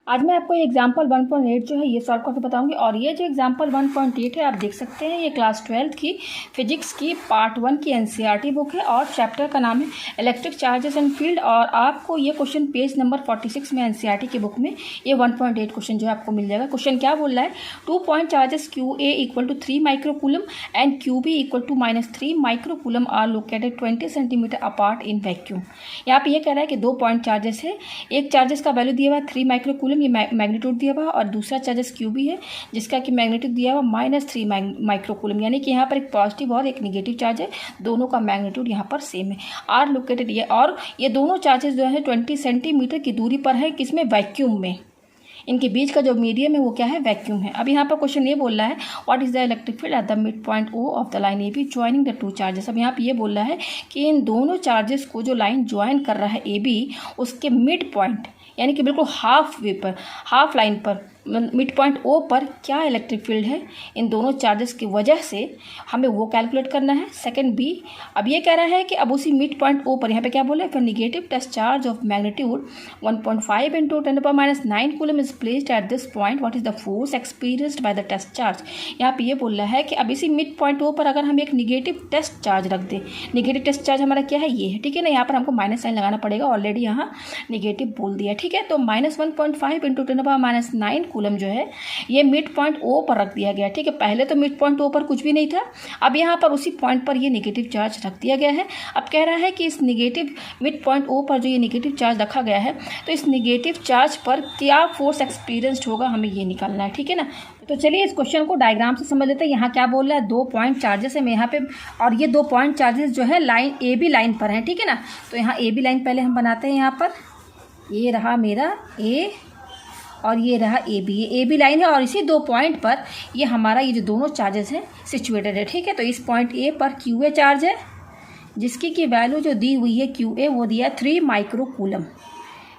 आज मैं आपको एग्जाम्पल 1.8 जो है ये सॉल्व करके बताऊंगी। और ये जो एग्जाम्पल 1.8 है आप देख सकते हैं, ये क्लास 12 की फिजिक्स की पार्ट 1 की एनसीईआरटी बुक है और चैप्टर का नाम है इलेक्ट्रिक चार्जेस एंड फील्ड। और आपको ये क्वेश्चन पेज नंबर 46 में एनसीईआरटी की बुक में ये 1.8 क्वेश्चन जो है आपको मिल जाएगा। क्वेश्चन क्या बोल रहा है, 2 point charges q A equal to 3 microcoulomb and q B equal to -3 microcoulomb are located 20 centimetre apart in vacuum. यहाँ पे ये कह रहा है कि 2 पॉइंट चार्जेस है, एक चार्जेस का वैल्यू दिया हुआ है 3 माइक्रोकूलम, ये मैग्नीट्यूड दिया हुआ और दूसरा चार्जेस क्यू भी है जिसका कि मैग्नीट्यूड दिया हुआ -3 माइक्रोकूलम, यानी कि यहाँ पर एक पॉजिटिव और एक नेगेटिव चार्ज है, दोनों का मैग्नीट्यूड यहाँ पर सेम है। आर लोकेटेड ये, और ये दोनों चार्जेस जो है 20 सेंटीमीटर की दूरी पर है, किसमें, वैक्यूम में। इनके बीच का जो मीडियम है वो क्या है, वैक्यूम है। अब यहाँ पर क्वेश्चन ये बोल रहा है what is the electric field at the mid point O of the line A B joining the two charges. अब यहाँ पे ये बोल रहा है कि इन दोनों चार्जेस को जो लाइन ज्वाइन कर रहा है ए बी, उसके मिड पॉइंट यानी कि बिल्कुल हाफ वे पर, हाफ लाइन पर, मिड पॉइंट ओ पर क्या इलेक्ट्रिक फील्ड है इन दोनों चार्जेस की वजह से, हमें वो कैलकुलेट करना है। सेकंड बी, अब ये कह रहा है कि अब उसी मिड पॉइंट ओ पर यहाँ पे क्या बोला है, for negative test charge of magnitude 1.5 into 10⁻⁹ coulomb is placed at this point, what is the force experienced by the test charge. यहाँ पे ये बोल रहा है कि अब इसी मिड पॉइंट ओ पर अगर हम एक निगेटिव टेस्ट चार्ज रख दें, निगेटिव टेस्ट चार्ज हमारा क्या है, ये है, ठीक है ना। यहाँ पर हमको माइनस साइन लगाना पड़ेगा, ऑलरेडी यहाँ निगेटिव बोल दिया, ठीक है। तो -1.5 इंटू 10⁻⁹ कूलम जो है ये मिड पॉइंट ओ पर रख दिया गया, ठीक है। पहले तो मिड पॉइंट ओ पर कुछ भी नहीं था, अब यहाँ पर उसी पॉइंट पर ये नेगेटिव चार्ज रख दिया गया है। अब कह रहा है कि इस नेगेटिव मिड पॉइंट ओ पर जो ये नेगेटिव चार्ज रखा गया है, तो इस नेगेटिव चार्ज पर क्या फोर्स एक्सपीरियंस्ड होगा, हमें ये निकालना है, ठीक है ना। तो चलिए इस क्वेश्चन को डायग्राम से समझ लेते हैं। यहाँ क्या बोल रहा है, 2 पॉइंट चार्जेस है यहाँ पे, और ये 2 पॉइंट चार्जेस जो है लाइन ए बी लाइन पर हैं, ठीक है ना। तो यहाँ ए बी लाइन पहले हम बनाते हैं। यहाँ पर ये रहा मेरा ए और ये रहा ए बी, ये ए बी लाइन है और इसी 2 पॉइंट पर ये हमारा ये जो दोनों चार्जेस हैं सिचुएटेड है, ठीक है। तो इस पॉइंट ए पर क्यू ए चार्ज है जिसकी की वैल्यू जो दी हुई है क्यू ए वो दिया 3 माइक्रोकूलम।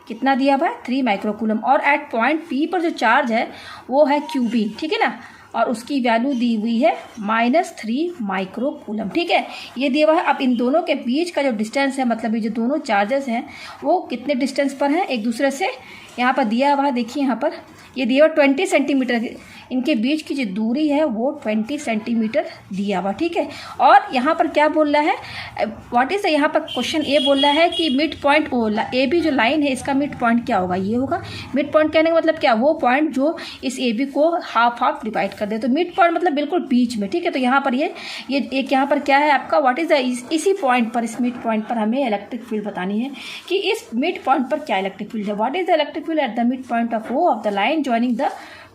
कितना दिया हुआ है, 3 माइक्रोकूलम। और एट पॉइंट पी पर जो चार्ज है वो है क्यू बी, ठीक है ना, और उसकी वैल्यू दी हुई है -3 माइक्रोकूलम, ठीक है, ये दिया हुआ है। अब इन दोनों के बीच का जो डिस्टेंस है, मतलब ये जो दोनों चार्जेस हैं वो कितने डिस्टेंस पर हैं एक दूसरे से, यहाँ पर दिया हुआ है, देखिए यहाँ पर ये दिया हुआ 20 सेंटीमीटर, इनके बीच की जो दूरी है वो 20 सेंटीमीटर दिया हुआ, ठीक है। और यहाँ पर क्या बोल रहा है, व्हाट इज, यहाँ पर क्वेश्चन ए बोल रहा है कि mid point O, A B जो लाइन है इसका मिड पॉइंट क्या होगा, ये होगा। मिड पॉइंट कहने का मतलब क्या, वो पॉइंट जो इस ए बी को हाफ हाफ डिवाइड कर दे, तो मिड पॉइंट मतलब बिल्कुल बीच में, ठीक है। तो यहाँ पर ये एक यहाँ पर क्या है आपका, व्हाट इज द, इसी पॉइंट पर, इस मिड पॉइंट पर हमें इलेक्ट्रिक फील्ड बतानी है कि इस मिड पॉइंट पर क्या इलेक्ट्रिक फील्ड है। What is the electric field at the mid point of O of the line joining the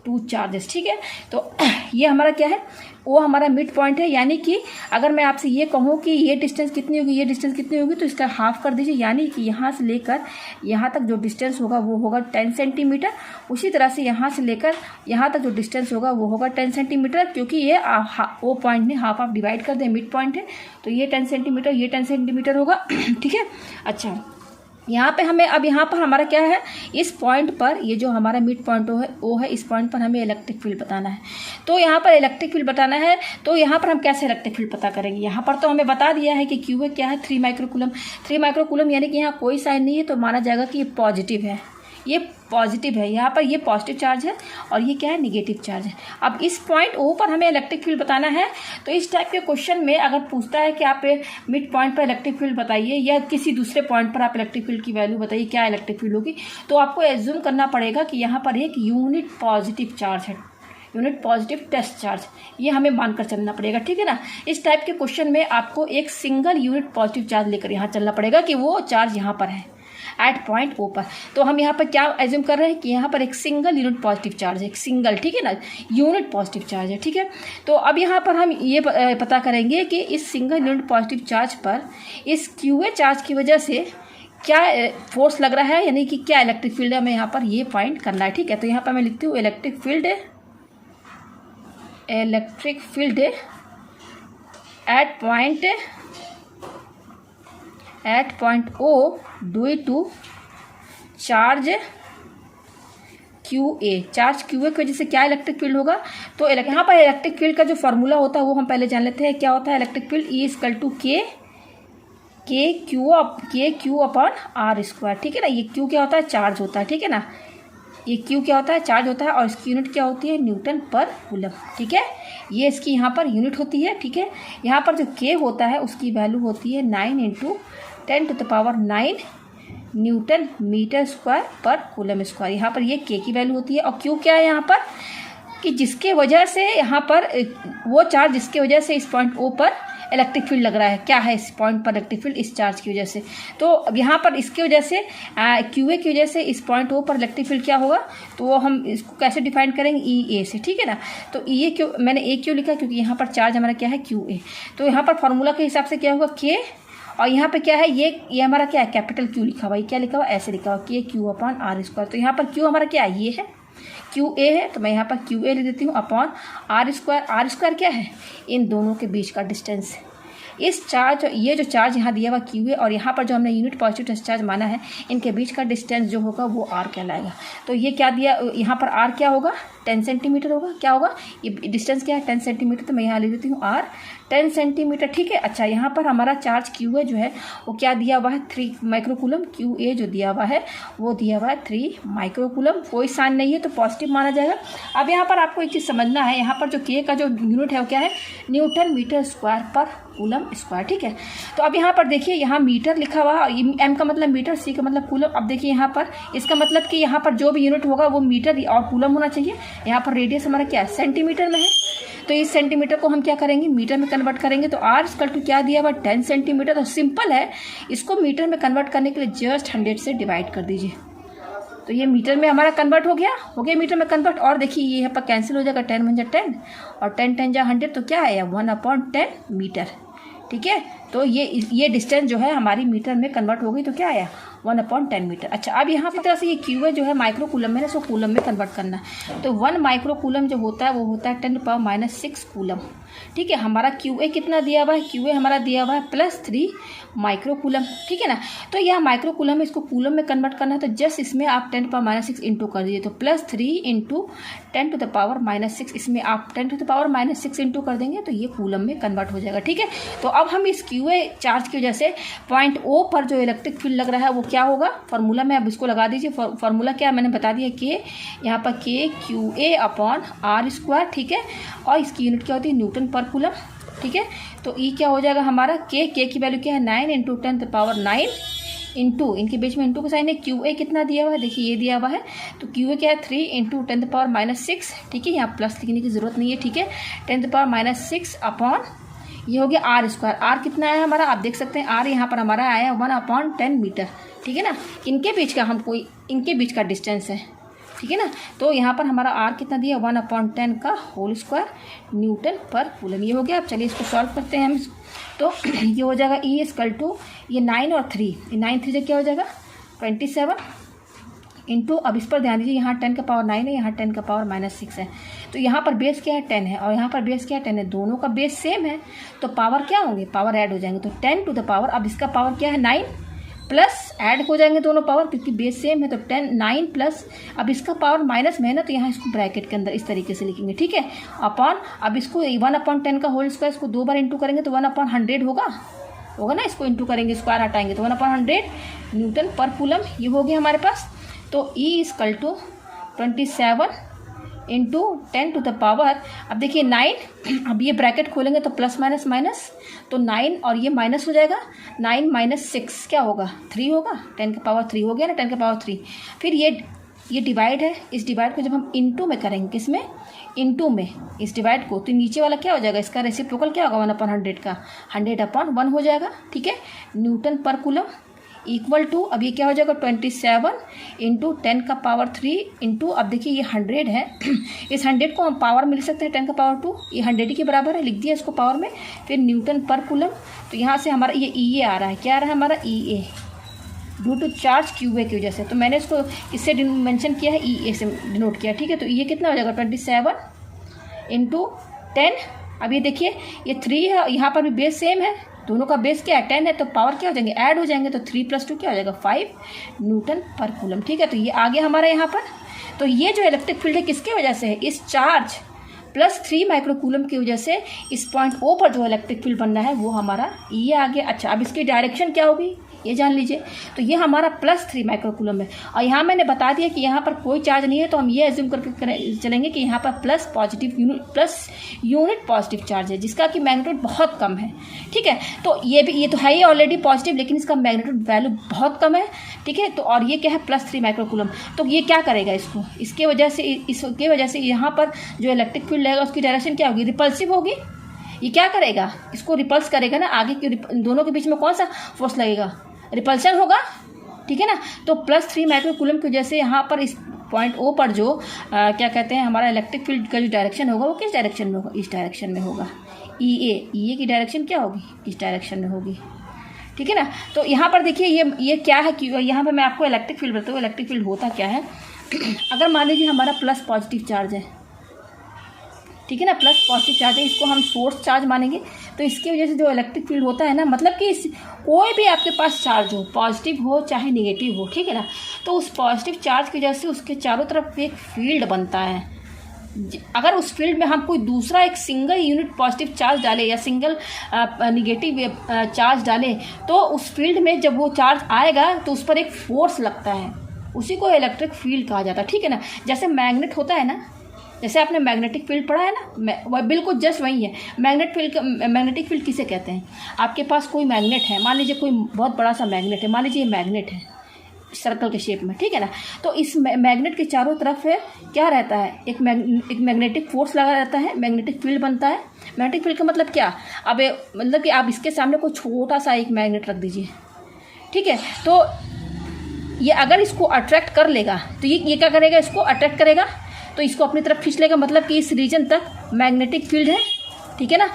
2 charges, ठीक है। तो ये हमारा क्या है, वो हमारा मिड पॉइंट है, यानी कि अगर मैं आपसे ये कहूँ कि ये डिस्टेंस कितनी होगी, ये डिस्टेंस कितनी होगी, तो इसका हाफ कर दीजिए, यानी कि यहाँ से लेकर यहाँ तक जो डिस्टेंस होगा वो होगा 10 सेंटीमीटर। उसी तरह से यहाँ से लेकर यहाँ तक जो डिस्टेंस होगा वो होगा 10 सेंटीमीटर, क्योंकि ये वो पॉइंट ने हाफ हाफ डिवाइड कर दे, मिड पॉइंट है, तो ये 10 सेंटीमीटर, ये 10 सेंटीमीटर होगा, ठीक है। अच्छा, यहाँ पे हमें, अब यहाँ पर हमारा क्या है, इस पॉइंट पर ये जो हमारा मिड पॉइंट ओ है, इस पॉइंट पर हमें इलेक्ट्रिक फील्ड बताना है। तो यहाँ पर इलेक्ट्रिक फील्ड बताना है, तो यहाँ पर हम कैसे इलेक्ट्रिक फील्ड पता करेंगे। यहाँ पर तो हमें बता दिया है कि क्यू ए क्या है, 3 माइक्रोकूलम। 3 माइक्रोकूलम यानी कि यहाँ कोई साइन नहीं है, तो माना जाएगा कि ये पॉजिटिव है, ये पॉजिटिव है, यहाँ पर ये पॉजिटिव चार्ज है और ये क्या है, निगेटिव चार्ज है। अब इस पॉइंट ओ पर हमें इलेक्ट्रिक फील्ड बताना है, तो इस टाइप के क्वेश्चन में अगर पूछता है कि आप मिड पॉइंट पर इलेक्ट्रिक फील्ड बताइए या किसी दूसरे पॉइंट पर आप इलेक्ट्रिक फील्ड की वैल्यू बताइए, क्या इलेक्ट्रिक फील्ड होगी, तो आपको एज्यूम करना पड़ेगा कि यहाँ पर एक यूनिट पॉजिटिव चार्ज है, यूनिट पॉजिटिव टेस्ट चार्ज, ये हमें मानकर चलना पड़ेगा, ठीक है ना। इस टाइप के क्वेश्चन में आपको एक सिंगल यूनिट पॉजिटिव चार्ज लेकर यहाँ चलना पड़ेगा कि वो चार्ज यहाँ पर है एट पॉइंट ओ पर। तो हम यहाँ पर क्या एज्यूम कर रहे हैं कि यहाँ पर एक सिंगल यूनिट पॉजिटिव चार्ज है, एक सिंगल, ठीक है ना, यूनिट पॉजिटिव चार्ज है, ठीक है। तो अब यहाँ पर हम ये पता करेंगे कि इस सिंगल यूनिट पॉजिटिव चार्ज पर इस क्यू ए चार्ज की वजह से क्या फोर्स लग रहा है, यानी कि क्या इलेक्ट्रिक फील्ड है, हमें यहाँ पर ये फाइंड करना है, ठीक है। तो यहाँ पर मैं लिखती हूँ electric field at point O due to charge q A, charge q ए की वजह से क्या इलेक्ट्रिक फील्ड होगा। तो यहाँ पर इलेक्ट्रिक फील्ड का जो फॉर्मूला होता है वो हम पहले जान लेते हैं, क्या होता है electric field, E equal to k q upon r square, ठीक है ना। ये क्यू क्या होता है, चार्ज होता है, ठीक है ना, ये क्यू क्या होता है, चार्ज होता है, और इसकी यूनिट क्या होती है, न्यूटन पर कूलम। ठीक है, ये इसकी यहाँ पर यूनिट होती है। ठीक है, यहाँ पर जो के होता है उसकी वैल्यू होती है 9 × 10⁹ न्यूटन मीटर स्क्वायर पर कूलम स्क्वायर। यहाँ पर ये के की वैल्यू होती है। और क्यू क्या है यहाँ पर, कि जिसके वजह से यहाँ पर वो चार्ज जिसके वजह से इस पॉइंट ओ पर इलेक्ट्रिक फील्ड लग रहा है, क्या है इस पॉइंट पर इलेक्ट्रिक फील्ड, इस चार्ज की वजह से। तो अब यहाँ पर इसकी वजह से क्यू ए की वजह से इस पॉइंट ओ पर इलेक्ट्रिक फील्ड क्या होगा, तो वो हम इसको कैसे डिफाइन करेंगे, ई ए से। ठीक है ना, तो ई ए क्यों मैंने ए क्यों लिखा, क्योंकि यहाँ पर चार्ज हमारा क्या है, क्यू ए। तो यहाँ पर फॉर्मूला के हिसाब से क्या होगा, के, और यहाँ पे क्या है, ये हमारा क्या है, कैपिटल क्यू लिखा हुआ है। क्या लिखा हुआ, ऐसे लिखा हुआ, के क्यू अपॉन आर स्क्वायर। तो यहाँ पर क्यू हमारा क्या है, ये है, क्यू ए है, तो मैं यहाँ पर क्यू ए लिख देती हूँ upon r square. R square क्या है, इन दोनों के बीच का डिस्टेंस। इस चार्ज, ये जो चार्ज यहाँ दिया हुआ क्यू ए, और यहाँ पर जो हमने यूनिट पॉजिटिव चार्ज माना है, इनके बीच का डिस्टेंस जो होगा वो आर कहलाएगा। तो ये क्या दिया, यहाँ पर आर क्या होगा, 10 सेंटीमीटर होगा। क्या होगा, ये डिस्टेंस क्या है, 10 सेंटीमीटर। तो मैं यहाँ लिख देती हूँ आर 10 सेंटीमीटर। ठीक है, अच्छा, यहाँ पर हमारा चार्ज क्यू ए जो है वो क्या दिया हुआ है, 3 माइक्रोकूलम। क्यू ए जो दिया हुआ है वो दिया हुआ है 3 माइक्रोकूलम। कोई साइन नहीं है तो पॉजिटिव माना जाएगा। अब यहाँ पर आपको एक चीज़ समझना है, यहाँ पर जो के का जो यूनिट है वो क्या है, न्यूटन मीटर स्क्वायर पर कूलम स्क्वायर। ठीक है, तो अब यहाँ पर देखिए, यहाँ मीटर लिखा हुआ है, एम का मतलब मीटर, सी का मतलब कूलम। अब देखिए यहाँ पर इसका मतलब कि यहाँ पर जो भी यूनिट होगा वो मीटर और कूलम होना चाहिए। यहाँ पर रेडियस हमारा क्या है, सेंटीमीटर में है, तो इस सेंटीमीटर को हम क्या करेंगे, मीटर में कन्वर्ट करेंगे। तो आर इक्वल टू क्या दिया हुआ, 10 सेंटीमीटर। तो सिंपल है, इसको मीटर में कन्वर्ट करने के लिए जस्ट 100 से डिवाइड कर दीजिए। तो ये मीटर में हमारा कन्वर्ट हो गया मीटर में कन्वर्ट। और देखिए ये यहाँ पर कैंसिल हो जाएगा, 10 × 10 और 10 × 10 = 100, तो क्या है 1/10 मीटर। ठीक है, तो ये डिस्टेंस जो है हमारी मीटर में कन्वर्ट हो गई, तो क्या आया 1/10 मीटर। अच्छा, अब यहाँ पर तरह से ये क्यू है जो है माइक्रो कूलम में, इसको कूलम में कन्वर्ट करना है। तो 1 माइक्रो कूलम जो होता है वो होता है 10⁻⁻6 कूलम। ठीक है, हमारा क्यू ए कितना दिया हुआ है, क्यू ए हमारा दिया हुआ है +3 माइक्रो कूलम। ठीक है ना, तो यह माइक्रो कूलम है, इसको कूलम में कन्वर्ट करना है। तो जस्ट इसमें आप 10⁻6 इंटू कर दीजिए, तो +3 × 10⁻⁻6, इसमें आप 10⁻6 इंटू कर देंगे तो ये कूलम में कन्वर्ट हो जाएगा। ठीक है, तो अब हम इस क्यू ए चार्ज की वजह से पॉइंट ओ पर जो इलेक्ट्रिक फील्ड लग रहा है वो क्या होगा, फार्मूला में अब इसको लगा दीजिए। फार्मूला क्या मैंने बता दिया, के, यहाँ पर k q A upon r square. ठीक है, और इसकी यूनिट क्या होती है, न्यूटन पर कूलम। ठीक है, तो ई क्या हो जाएगा हमारा, के की वैल्यू क्या है, 9 × 10⁻9 इंटू, इनके बीच में इंटू का साइन है। क्यू ए कितना दिया हुआ है, देखिए ये दिया हुआ है, तो क्यू ए क्या है 3 × 10⁻6। ठीक है, यहाँ प्लस लिखने की जरूरत नहीं है। ठीक है, 10⁻6 अपॉन ये हो गया आर स्क्वायर। आर कितना है हमारा, आप देख सकते हैं आर यहाँ पर हमारा आया है 1/10 मीटर। ठीक है ना, इनके बीच का इनके बीच का डिस्टेंस है। ठीक है ना, तो यहाँ पर हमारा आर कितना दिया, 1/10 का होल स्क्वायर न्यूटन पर कूलम। ये हो गया। अब चलिए इसको सॉल्व करते हैं हम। तो ये हो जाएगा ई इक्वल टू, ये 9 और 3, 9 3 से क्या हो जाएगा 27 इंटू, अब इस पर ध्यान दीजिए, यहाँ 10⁻9 है, यहाँ 10⁻6 है। तो यहाँ पर बेस क्या है 10 है, और यहाँ पर बेस क्या है 10 है, दोनों का बेस सेम है, तो पावर क्या होंगे, पावर ऐड हो जाएंगे। तो 10⁻, अब इसका पावर क्या है 9 प्लस ऐड हो जाएंगे दोनों पावर, क्योंकि बेस सेम है। तो 9 प्लस, अब इसका पावर माइनस में है ना, तो यहाँ इसको ब्रैकेट के अंदर इस तरीके से लिखेंगे। ठीक है, अपॉन, अब इसको 1/10 का होल स्क्वायर, इसको 2 बार इंटू करेंगे तो 1/100 होगा ना, इसको इंटू करेंगे, स्क्वायर हटाएंगे तो 1/100 न्यूटन पर कूलम। ये हो गया हमारे पास। तो ई इक्वल टू 27 इंटू 10⁻, अब देखिए 9, अब ये ब्रैकेट खोलेंगे तो प्लस माइनस माइनस, तो 9 और ये माइनस हो जाएगा, 9 - 6 क्या होगा 3 होगा, 10⁻3 हो गया ना, 10⁻3। फिर ये डिवाइड है, इस डिवाइड को जब हम इंटू में करेंगे, किसमें, इंटू में इस डिवाइड को, तो नीचे वाला क्या हो जाएगा, इसका रेसिप्रोकल क्या होगा 1/100 का 100/1 हो जाएगा। ठीक है, न्यूटन पर कूलम इक्वल टू, अब ये क्या हो जाएगा 27 इंटू 10⁻3 इंटू, अब देखिए ये 100 है, इस 100 को हम पावर में लिख सकते हैं 10⁻2, ये 100 के बराबर है, लिख दिया इसको पावर में। फिर न्यूटन पर कूलम, तो यहाँ से हमारा ये ई ए आ रहा है, क्या आ रहा है हमारा e a, due to charge q ए की वजह से। तो मैंने इसको इससे मेंशन किया है, ई ए से डिनोट किया। ठीक है, तो ये कितना हो जाएगा 27 इंटू 10, अब ये देखिए ये 3 है, यहाँ पर भी बेस सेम है, दोनों का बेस क्या है 10 है, तो पावर क्या हो जाएंगे, ऐड हो जाएंगे, तो 3 + 2 क्या हो जाएगा 5 न्यूटन पर कूलम। ठीक है, तो ये आ गया हमारा यहाँ पर। तो ये जो इलेक्ट्रिक फील्ड है किसकी वजह से है, इस चार्ज +3 माइक्रोकूलम की वजह से इस पॉइंट O पर जो इलेक्ट्रिक फील्ड बनना है वो हमारा ये आ गया। अच्छा, अब इसकी डायरेक्शन क्या होगी ये जान लीजिए। तो ये हमारा +3 माइक्रोकूलम है और यहाँ मैंने बता दिया कि यहाँ पर कोई चार्ज नहीं है, तो हम ये एज्यूम करके चलेंगे कि यहाँ पर प्लस यूनिट पॉजिटिव चार्ज है जिसका कि मैग्नीट्यूड बहुत कम है। ठीक है, तो ये तो है ही ऑलरेडी पॉजिटिव, लेकिन इसका मैग्नीट्यूड वैल्यू बहुत कम है। ठीक है, तो और ये क्या है +3 माइक्रोकूलम। तो ये क्या करेगा इसके वजह से यहाँ पर जो इलेक्ट्रिक फील्ड रहेगा उसकी डायरेक्शन क्या होगी, रिपल्सिव होगी। ये क्या करेगा, इसको रिपल्स करेगा ना, आगे की दोनों के बीच में कौन सा फोर्स लगेगा, रिपल्शन होगा। ठीक है ना, तो +3 माइक्रोकूलम की वजह से यहाँ पर इस पॉइंट O पर जो क्या कहते हैं हमारा इलेक्ट्रिक फील्ड का जो डायरेक्शन होगा वो किस डायरेक्शन में होगा, इस डायरेक्शन में होगा। EA की डायरेक्शन क्या होगी, इस डायरेक्शन में होगी। ठीक है ना, तो यहाँ पर देखिए ये क्या है कि यहाँ पर मैं आपको इलेक्ट्रिक फील्ड बताऊँ। इलेक्ट्रिक फील्ड होता क्या है, अगर मान लीजिए हमारा प्लस पॉजिटिव चार्ज है, ठीक है ना, प्लस पॉजिटिव चार्ज है, इसको हम सोर्स चार्ज मानेंगे। तो इसकी वजह से जो इलेक्ट्रिक फील्ड होता है ना, मतलब कि कोई भी आपके पास चार्ज हो, पॉजिटिव हो चाहे नेगेटिव हो, ठीक है ना, तो उस पॉजिटिव चार्ज की वजह से उसके चारों तरफ एक फील्ड बनता है। अगर उस फील्ड में हम कोई दूसरा एक सिंगल यूनिट पॉजिटिव चार्ज डालें या सिंगल निगेटिव चार्ज डालें, तो उस फील्ड में जब वो चार्ज आएगा तो उस पर एक फोर्स लगता है, उसी को इलेक्ट्रिक फील्ड कहा जाता है। ठीक है ना, जैसे मैग्नेट होता है ना, जैसे आपने मैग्नेटिक फील्ड पढ़ा है ना, वह बिल्कुल जस्ट वही है। मैग्नेटिक फील्ड किसे कहते हैं, आपके पास कोई मैग्नेट है, मान लीजिए कोई बहुत बड़ा सा मैग्नेट है, मान लीजिए ये मैग्नेट है सर्कल के शेप में, ठीक है ना, तो इस मैग्नेट के चारों तरफ क्या रहता है, एक मैग्नेटिक फोर्स लगा रहता है, मैग्नेटिक फील्ड बनता है। मैग्नेटिक फील्ड का मतलब क्या, अब मतलब कि आप इसके सामने कोई छोटा सा एक मैग्नेट रख दीजिए, ठीक है, तो ये अगर इसको अट्रैक्ट कर लेगा तो ये क्या करेगा, इसको अट्रैक्ट करेगा तो इसको अपनी तरफ खींच लेगा, मतलब कि इस रीजन तक मैग्नेटिक फील्ड है। ठीक है ना,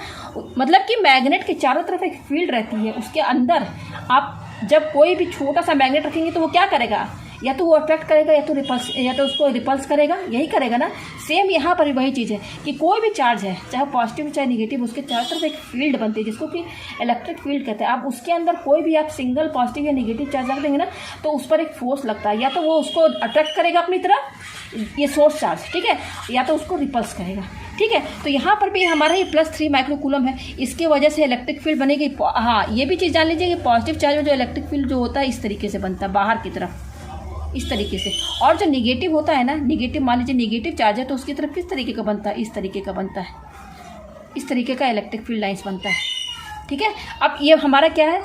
मतलब कि मैग्नेट के चारों तरफ एक फील्ड रहती है, उसके अंदर आप जब कोई भी छोटा सा मैग्नेट रखेंगे तो वो क्या करेगा, या तो वो अट्रैक्ट करेगा या तो उसको रिपल्स करेगा, यही करेगा ना। सेम यहाँ पर भी वही चीज़ है कि कोई भी चार्ज है, चाहे पॉजिटिव चाहे निगेटिव, उसके चारों तरफ एक फील्ड बनती है जिसको कि इलेक्ट्रिक फील्ड कहते हैं। आप उसके अंदर कोई भी आप सिंगल पॉजिटिव या निगेटिव चार्ज रख देंगे ना, तो उस पर एक फोर्स लगता है, या तो वो उसको अट्रैक्ट करेगा अपनी तरफ, ये सोर्स चार्ज, ठीक है, या तो उसको रिपल्स करेगा। ठीक है, तो यहाँ पर भी हमारा ये +3 माइक्रोकूलम है, इसके वजह से इलेक्ट्रिक फील्ड बनेगी। हाँ, ये भी चीज़ जान लीजिए कि पॉजिटिव चार्ज में जो इलेक्ट्रिक फील्ड जो होता है इस तरीके से बनता है, बाहर की तरफ इस तरीके से, और जो निगेटिव होता है ना, निगेटिव मान लीजिए निगेटिव चार्ज है तो उसकी तरफ किस तरीके का बनता है, इस तरीके का बनता है, इस तरीके का इलेक्ट्रिक फील्ड लाइन्स बनता है। ठीक है, अब ये हमारा क्या है,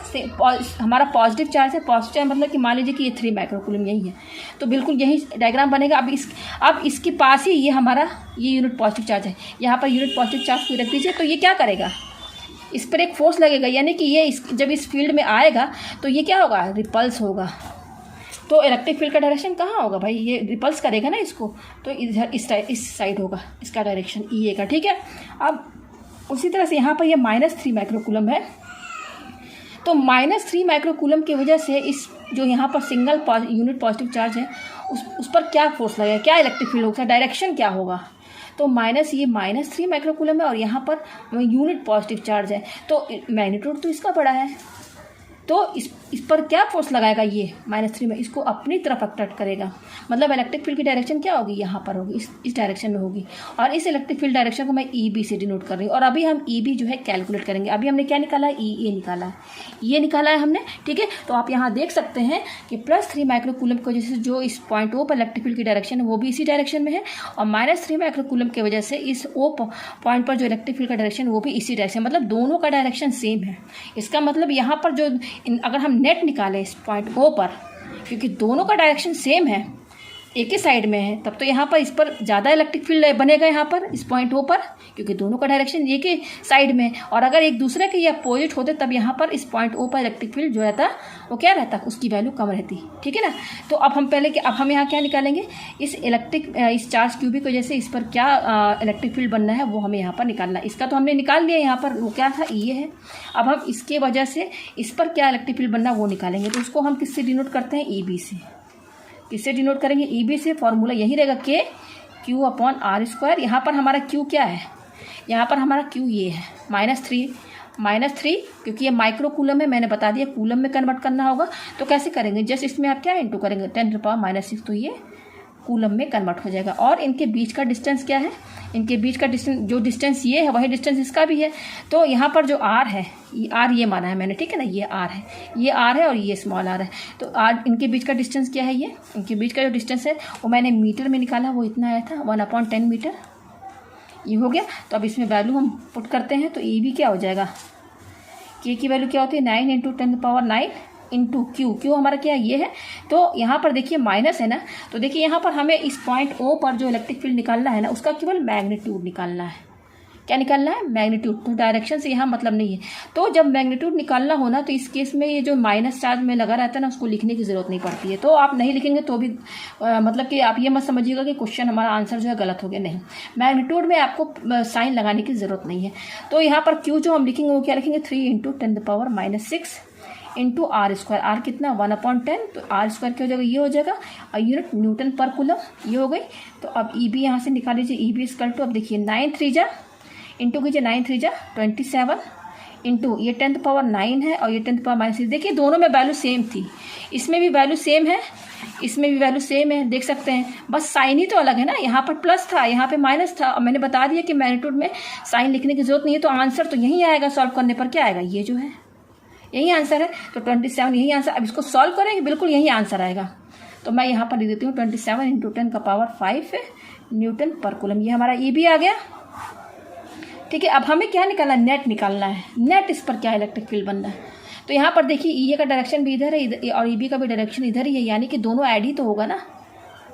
हमारा पॉजिटिव चार्ज है। पॉजिटिव चार्ज मतलब कि मान लीजिए कि ये 3 माइक्रोकूलम यही है, तो बिल्कुल यही डायग्राम बनेगा। अब इसके पास ही ये हमारा ये यूनिट पॉजिटिव चार्ज है, यहाँ पर यूनिट पॉजिटिव चार्ज को रख दीजिए, तो ये क्या करेगा, इस पर एक फोर्स लगेगा, यानी कि ये जब इस फील्ड में आएगा तो ये क्या होगा, रिपल्स होगा। तो इलेक्ट्रिक फील्ड का डायरेक्शन कहाँ होगा भाई, ये रिपल्स करेगा ना इसको, तो इधर इस साइड होगा इसका डायरेक्शन EA का। ठीक है, अब उसी तरह से यहाँ पर ये -3 माइक्रोकूलम है, तो -3 माइक्रोकूलम की वजह से इस जो यहाँ पर सिंगल यूनिट पॉजिटिव चार्ज है उस पर क्या फोर्स लगेगा, क्या इलेक्ट्रिक फील्ड होगा, डायरेक्शन क्या होगा। तो -3 माइक्रोकूलम है और यहाँ पर यूनिट पॉजिटिव चार्ज है, तो मैग्नीट्यूड तो इसका बड़ा है, तो इस पर क्या फोर्स लगाएगा, ये -3 में इसको अपनी तरफ अट्रैक्ट करेगा, मतलब इलेक्ट्रिक फील्ड की डायरेक्शन क्या होगी, यहाँ पर होगी, इस डायरेक्शन में होगी। और इस इलेक्ट्रिक फील्ड डायरेक्शन को मैं EB से डिनोट कर रही हूँ। और अभी हम EB जो है कैलकुलेट करेंगे। अभी हमने क्या निकाला है, EA निकाला है, ये निकाला है हमने। ठीक है, तो आप यहाँ देख सकते हैं कि +3 माइक्रोकूलम की वजह से जो इस पॉइंट O पर इलेक्ट्रिक फील्ड की डायरेक्शन है वो भी इसी डायरेक्शन में है, और -3 माइक्रोकूलम की वजह से इस O पॉइंट पर जो इलेक्ट्रिक फील्ड का डायरेक्शन वो भी इसी डायरेक्शन, मतलब दोनों का डायरेक्शन सेम है। इसका मतलब यहाँ पर जो अगर हम नेट निकालें इस पॉइंट O पर, क्योंकि दोनों का डायरेक्शन सेम है, एक ही साइड में है, तब तो यहाँ पर इस पर ज़्यादा इलेक्ट्रिक फील्ड बनेगा यहाँ पर इस पॉइंट O पर, क्योंकि दोनों का डायरेक्शन एक ही साइड में। और अगर एक दूसरे के ये अपोजिट होते तब यहाँ पर इस पॉइंट O पर इलेक्ट्रिक फील्ड जो रहता वो क्या रहता, उसकी वैल्यू कम रहती। ठीक है ना, तो अब हम यहाँ क्या निकालेंगे, इस चार्ज क्यूबी की वजह से इस पर क्या इलेक्ट्रिक फील्ड बनना है वो हमें यहाँ पर निकालना है। इसका तो हमने निकाल लिया, यहाँ पर वो क्या था, ये है। अब हम इसके वजह से इस पर क्या इलेक्ट्रिक फील्ड बनना वो निकालेंगे, तो उसको हम किससे डिनोट करते हैं, EB से। किससे डिनोट करेंगे, EB से। फॉर्मूला यही रहेगा Q/R²। यहाँ पर हमारा Q क्या है, यहाँ पर हमारा Q ये है -3, क्योंकि ये माइक्रोकूलम है, मैंने बता दिया कूलम में कन्वर्ट करना होगा। तो कैसे करेंगे, जस्ट इसमें आप क्या इंटू करेंगे 10⁻⁻⁶, तो ये कूलम में कन्वर्ट हो जाएगा। और इनके बीच का डिस्टेंस क्या है, इनके बीच का डिस्टेंस, जो डिस्टेंस ये है वही डिस्टेंस इसका भी है। तो यहाँ पर जो आर है, आर ये माना है मैंने, ठीक है ना, ये आर है, ये आर है और ये स्मॉल आर है। तो आर, इनके बीच का डिस्टेंस क्या है, ये इनके बीच का जो डिस्टेंस है वो मैंने मीटर में निकाला, वो इतना आया था 1/10 मीटर, ये हो गया। तो अब इसमें वैल्यू हम पुट करते हैं, तो ई भी क्या हो जाएगा, के की वैल्यू क्या होती है 9 × 10⁹ इंटू क्यू, क्यू हमारा क्या ये है। तो यहाँ पर देखिए माइनस है ना, तो देखिए यहाँ पर हमें इस पॉइंट ओ पर जो इलेक्ट्रिक फील्ड निकालना है ना, उसका केवल मैग्नीट्यूड निकालना है। क्या निकालना है, मैग्नीट्यूड। तो डायरेक्शन से यहाँ मतलब नहीं है। तो जब मैग्नीट्यूड निकालना हो ना, तो इस केस में ये जो माइनस चार्ज में लगा रहता है ना, उसको लिखने की ज़रूरत नहीं पड़ती है। तो आप नहीं लिखेंगे तो भी मतलब कि आप ये मत समझिएगा कि क्वेश्चन हमारा आंसर जो है गलत हो गया, नहीं, मैग्नीट्यूड में आपको साइन लगाने की ज़रूरत नहीं है। तो यहाँ पर क्यू जो हम लिखेंगे वो क्या लिखेंगे, 3 × 10⁻⁻6 इंटू आर स्क्वायर, आर कितना 1/10, तो आर स्क्वायर क्या हो जाएगा, ये हो जाएगा, और यूनिट न्यूटन पर कूलम ये हो गई। तो अब ई बी यहाँ से निकाल लीजिए, ई बी इक्वल टू, अब देखिए 9 3 जा इंटू कीजिए, 9 3 जा 27 इंटू ये 10⁻9 है और ये 10⁻6। देखिए दोनों में वैल्यू सेम थी, इसमें भी वैल्यू सेम है, इसमें भी वैल्यू सेम है, देख सकते हैं, बस साइन ही तो अलग है ना, यहाँ पर प्लस था, यहाँ पे माइनस था। और मैंने बता दिया कि मैग्नीट्यूड में साइन लिखने की जरूरत नहीं है। तो आंसर तो यही आएगा, सॉल्व करने पर क्या आएगा, ये जो है यही आंसर है। तो 27 यही आंसर। अब इसको सॉल्व करेंगे, बिल्कुल यही आंसर आएगा। तो मैं यहाँ पर लिख देती हूँ 27 × 10⁻5 न्यूटन पर कूलम, ये हमारा ई भी आ गया, ठीक है। अब हमें क्या निकालना है, नेट निकालना है, नेट इस पर क्या इलेक्ट्रिक फील्ड बनना है। तो यहाँ पर देखिए ई ए का डायरेक्शन भी इधर है, इधर, और ई बी का भी डायरेक्शन इधर ही है, यानी कि दोनों ऐड ही तो होगा ना,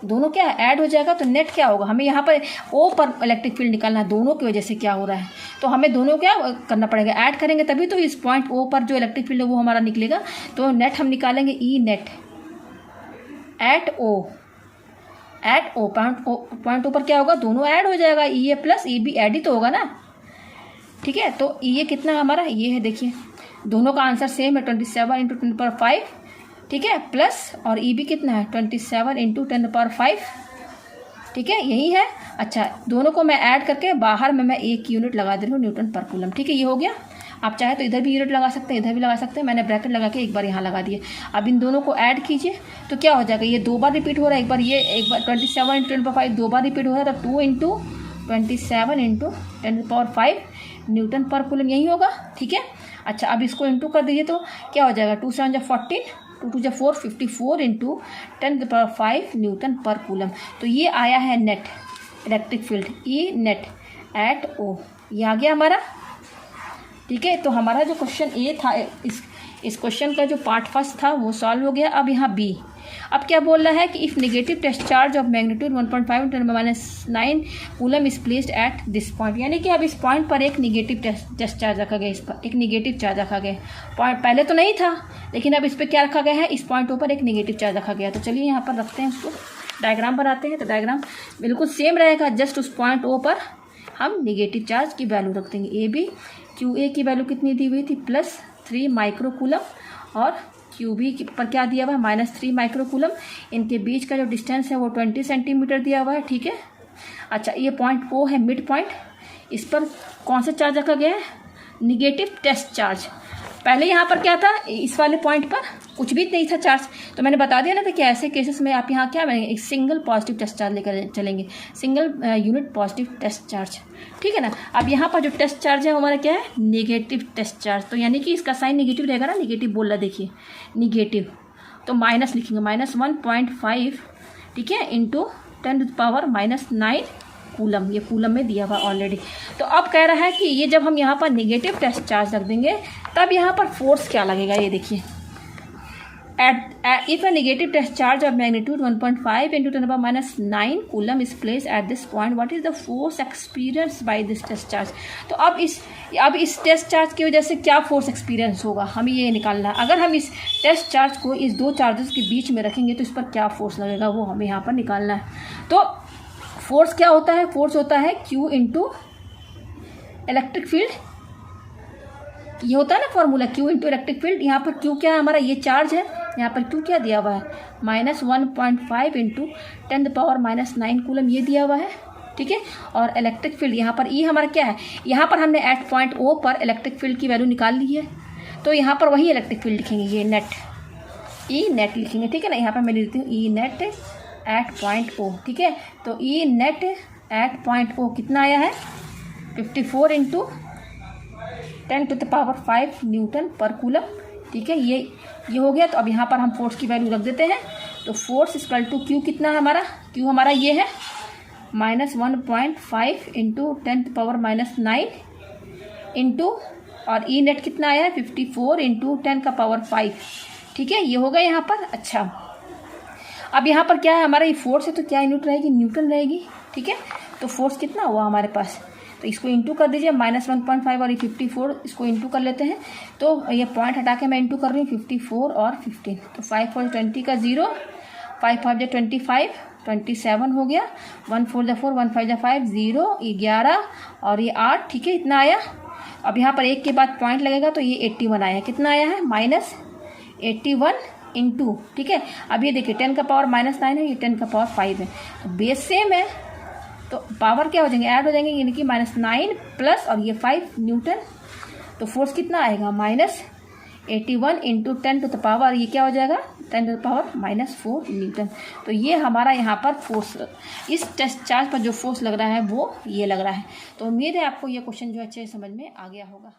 दोनों क्या ऐड हो जाएगा। तो नेट क्या होगा, हमें यहाँ पर ओ पर इलेक्ट्रिक फील्ड निकालना है, दोनों की वजह से क्या हो रहा है। तो हमें दोनों क्या करना पड़ेगा, ऐड करेंगे तभी तो इस पॉइंट ओ पर जो इलेक्ट्रिक फील्ड है वो हमारा निकलेगा। तो नेट हम निकालेंगे e net at o, at o point o पर क्या होगा, दोनों ऐड हो जाएगा, e a plus e b add ही तो होगा ना, ठीक है। तो ई ए कितना हमारा ये है, देखिए दोनों का आंसर सेम है, 27 × 10⁻5, ठीक है, प्लस और ई बी कितना है 27 × 10⁻5, ठीक है, यही है। अच्छा, दोनों को मैं ऐड करके बाहर में मैं 1 यूनिट लगा दे रही हूँ न्यूटन पर कूलम, ठीक है, ये हो गया। आप चाहे तो इधर भी यूनिट लगा सकते हैं, इधर भी लगा सकते हैं, मैंने ब्रैकेट लगा के एक बार यहाँ लगा दिए। अब इन दोनों को ऐड कीजिए तो क्या हो जाएगा, ये 2 बार रिपीट हो रहा है, एक बार ये, एक बार 27 × 10⁻5 2 बार रिपीट हो रहा है, तो 2 × 27 × 10⁻5 न्यूटन पर कूलम यही होगा, ठीक है। अच्छा, अब इसको इंटू कर दीजिए तो क्या हो जाएगा, 2 7 14, 2 2 4 54 × 10⁻5 न्यूटन पर कूलम। तो ये आया है net electric field, e net at o, ये आ गया हमारा, ठीक है। तो हमारा जो क्वेश्चन ए था, इस क्वेश्चन का जो पार्ट फर्स्ट था वो सॉल्व हो गया। अब यहाँ बी, अब क्या बोल रहा है कि if negative test charge of magnitude 1.5 × 10⁻⁹ coulomb is placed at this point, यानी कि अब इस पॉइंट पर एक नेगेटिव टेस्ट चार्ज रखा गया, इस पर एक नेगेटिव चार्ज रखा गया। पॉइंट पहले तो नहीं था, लेकिन अब इस पर क्या रखा गया है, इस पॉइंट पर एक नेगेटिव चार्ज रखा गया। तो चलिए यहाँ पर रखते हैं, उसको डायग्राम बनाते हैं। तो डायग्राम बिल्कुल सेम रहेगा, जस्ट उस पॉइंट ओ पर हम नेगेटिव चार्ज की वैल्यू रख देंगे। ए बी, क्यू ए की वैल्यू कितनी दी हुई थी, +3 माइक्रो कूलम, और क्यू बी पर क्या दिया हुआ है, -3 माइक्रो कूलम। इनके बीच का जो डिस्टेंस है वो 20 सेंटीमीटर दिया हुआ है, ठीक है। अच्छा, ये पॉइंट ओ है मिड पॉइंट, इस पर कौन सा चार्ज रखा गया है, निगेटिव टेस्ट चार्ज। पहले यहाँ पर क्या था, इस वाले पॉइंट पर कुछ भी नहीं था चार्ज। तो मैंने बता दिया ना था कि ऐसे केसेस में आप यहाँ क्या बनेंगे, एक सिंगल पॉजिटिव टेस्ट चार्ज लेकर चलेंगे, single unit positive test charge, ठीक है ना। अब यहाँ पर जो टेस्ट चार्ज है हमारा क्या है, नेगेटिव टेस्ट चार्ज। तो यानी कि इसका साइन नेगेटिव रहेगा ना, नेगेटिव बोल रहा, देखिए नेगेटिव, तो माइनस लिखेंगे, -1.5, ठीक है, इंटू 10⁻⁻9 कूलम, ये कूलम में दिया हुआ ऑलरेडी। तो अब कह रहा है कि ये जब हम यहाँ पर नेगेटिव टेस्ट चार्ज रख देंगे तब यहाँ पर फोर्स क्या लगेगा, ये देखिए, if a negative test charge of magnitude 1.5 × 10⁻⁹ coulomb is placed at this point, what is the force experienced by this test charge। तो अब इस टेस्ट चार्ज की वजह से क्या फोर्स एक्सपीरियंस होगा, हमें ये निकालना है। अगर हम इस टेस्ट चार्ज को इस दो चार्जेस के बीच में रखेंगे तो इस पर क्या फोर्स लगेगा, वो हमें यहाँ पर निकालना है। तो फोर्स क्या होता है, फोर्स होता है Q × इलेक्ट्रिक फील्ड, ये होता है ना फॉर्मूला, Q × इलेक्ट्रिक फील्ड। यहाँ पर Q क्या है, हमारा ये चार्ज है, यहाँ पर Q क्या दिया हुआ है, -1.5 × 10⁻⁹ कूलम ये दिया हुआ है, ठीक है। और इलेक्ट्रिक फील्ड यहाँ पर E हमारा क्या है, यहाँ पर हमने एट पॉइंट O पर इलेक्ट्रिक फील्ड की वैल्यू निकाल ली है, तो यहाँ पर वही इलेक्ट्रिक फील्ड लिखेंगे, ये नेट, E नेट लिखेंगे, ठीक है ना। यहाँ पर मैं लिखती हूँ E net at point O, ठीक है। तो E net at point O कितना आया है 54 इंटू 10⁵ न्यूटन पर कूलम, ठीक है। ये हो गया। तो अब यहाँ पर हम फोर्स की वैल्यू रख देते हैं। तो फोर्स इक्वल टू क्यू कितना है हमारा, क्यू हमारा ये है -1.5 इंटू 10⁻⁹ इंटू और ई नेट कितना आया है 54 इंटू 10⁵, ठीक है। ये होगा यहाँ पर। अच्छा, अब यहाँ पर क्या है हमारा, ये फोर्स है तो क्या यूनिट रहेगी, न्यूटन रहेगी, ठीक है। तो फोर्स कितना हुआ हमारे पास, तो इसको इंटू कर दीजिए -1.5 और ये 54, इसको इंटू कर लेते हैं। तो ये पॉइंट हटा के मैं इंटू कर रही हूँ 54 और 15। तो 5 4 20 का 0, 5 5 25, 27 हो गया। 1 4 4, 1 5 5, 0, ये 11 और ये 8, ठीक है। इतना आया। अब यहाँ पर एक के बाद पॉइंट लगेगा तो ये 81 आया। कितना आया है -81 इंटू, ठीक है। अब ये देखिए 10⁻⁹ है, ये 10⁵ है। तो बेस सेम है तो पावर क्या हो जाएंगे, ऐड हो जाएंगे, यानी कि -9 प्लस और ये 5 न्यूटन। तो फोर्स कितना आएगा -81 इंटू 10⁻, ये क्या हो जाएगा 10⁻⁻4 न्यूटन। तो ये हमारा यहाँ पर फोर्स, इस टेस्ट चार्ज पर जो फोर्स लग रहा है वो ये लग रहा है। तो उम्मीद है आपको ये क्वेश्चन जो अच्छे समझ में आ गया होगा।